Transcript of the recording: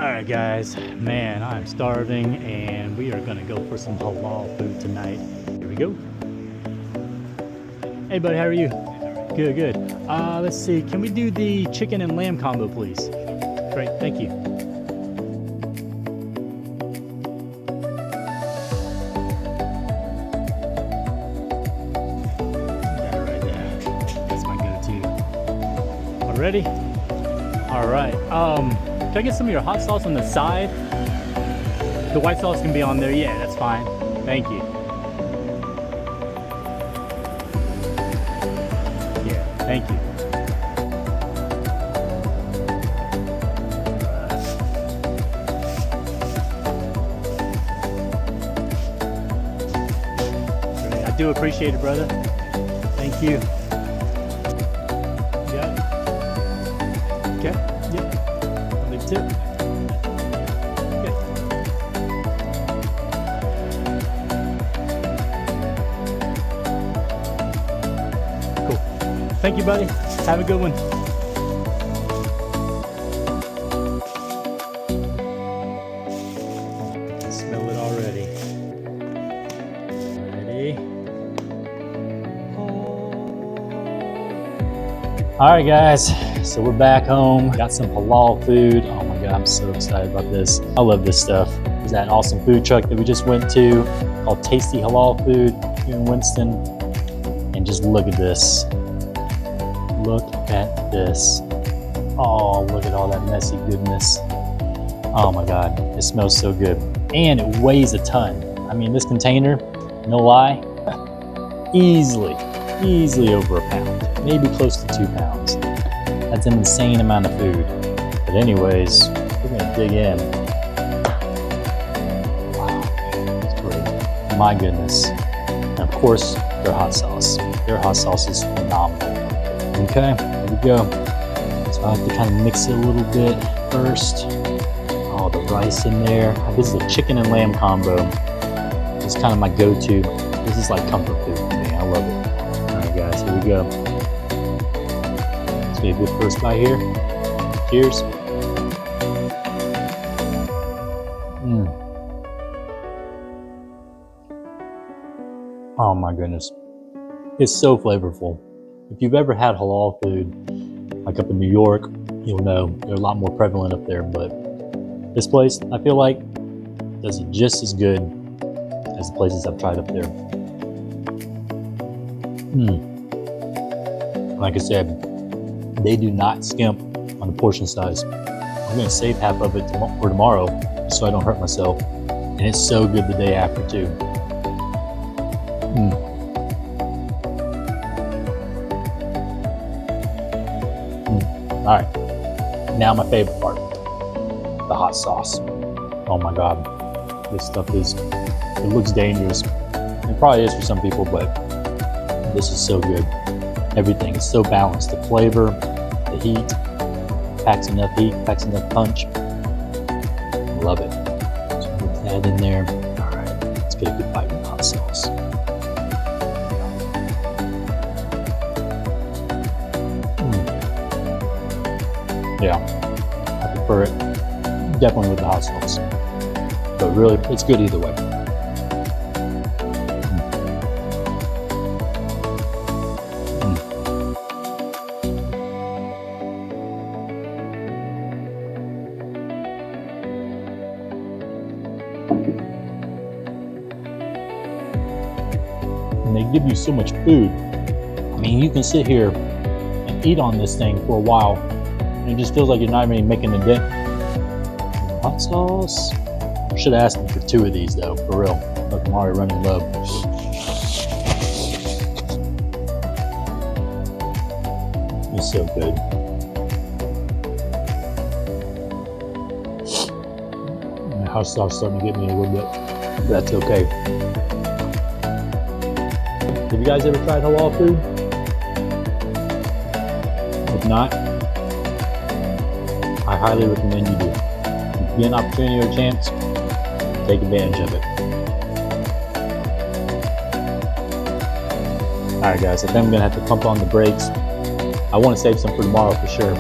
Alright guys, man, I'm starving and we are gonna go for some halal food tonight. Here we go. Hey buddy, how are you? Good, good. Let's see, can we do the chicken and lamb combo please? Great, thank you. That right there. That's my go-to. All ready? Alright, can I get some of your hot sauce on the side? The white sauce can be on there. Yeah, that's fine. Thank you. Yeah, thank you. Great. I do appreciate it, brother. Thank you. Got it. Okay. Yep. Tip. Okay. Cool. Thank you, buddy. Have a good one. I smell it already. Ready? All right, guys. So we're back home, got some halal food. Oh my God, I'm so excited about this. I love this stuff. There's that awesome food truck that we just went to called Tasty Halal Food here in Winston. And just look at this. Look at this. Oh, look at all that messy goodness. Oh my God, it smells so good. And it weighs a ton. I mean, this container, no lie, easily over a pound, maybe close to 2 pounds. That's an insane amount of food. But anyways, we're gonna dig in. Wow, it's great. My goodness. And of course, their hot sauce. Their hot sauce is phenomenal. Okay, here we go. So I have to kind of mix it a little bit first. Oh, the rice in there. This is a chicken and lamb combo. It's kind of my go-to. This is like comfort food for me. I love it. All right, guys, here we go. A good first bite here. Cheers. Oh my goodness. It's so flavorful. If you've ever had halal food, like up in New York, you'll know they're a lot more prevalent up there, but this place, I feel like, does it just as good as the places I've tried up there. Like I said, they do not skimp on the portion size. I'm gonna save half of it for tomorrow so I don't hurt myself. And it's so good the day after too. All right, now my favorite part, the hot sauce. Oh my God, this stuff it looks dangerous. It probably is for some people, but this is so good. Everything is so balanced. The flavor, the heat, packs enough heat, packs enough punch. Love it. So put that in there. All right, let's get a good bite with the hot sauce. Yeah, I prefer it definitely with the hot sauce. But really, it's good either way. And they give you so much food. I mean, you can sit here and eat on this thing for a while, and it just feels like you're not really making a dent. Hot sauce. I should have asked them for 2 of these though, for real. Look, I'm already running low. It's so good. The hot sauce is starting to get me a little bit. But that's okay. Have you guys ever tried halal food? If not, I highly recommend you do. If you get an opportunity or a chance, take advantage of it. All right, guys, I think I'm gonna have to pump on the brakes. I want to save some for tomorrow for sure.